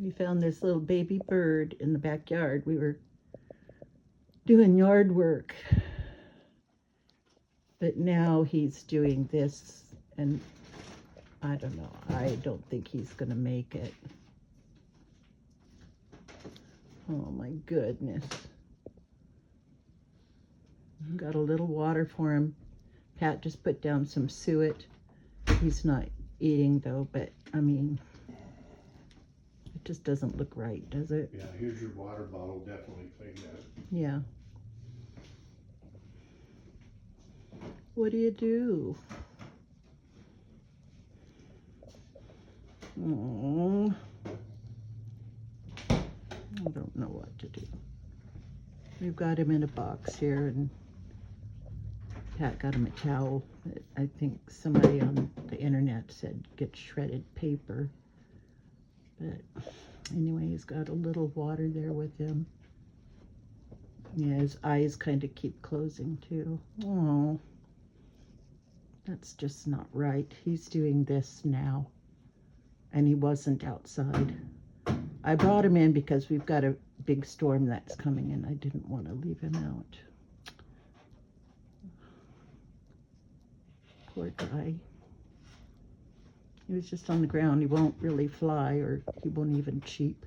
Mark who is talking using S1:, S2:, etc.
S1: We found this little baby bird in the backyard. We were doing yard work, but now he's doing this, and I don't know. I don't think he's gonna make it. Oh my goodness. Got a little water for him. Pat just put down some suet. He's not eating though, but I mean, it just doesn't look right, does it?
S2: Yeah, here's your water bottle, definitely clean that.
S1: Yeah. What do you do? Oh, I don't know what to do. We've got him in a box here, and Pat got him a towel. I think somebody on the internet said get shredded paper. But anyway, he's got a little water there with him. Yeah, his eyes kind of keep closing too. Oh, that's just not right. He's doing this now, and he wasn't outside. I brought him in because we've got a big storm that's coming, and I didn't want to leave him out. Poor guy. He was just on the ground. He won't really fly, or he won't even cheep.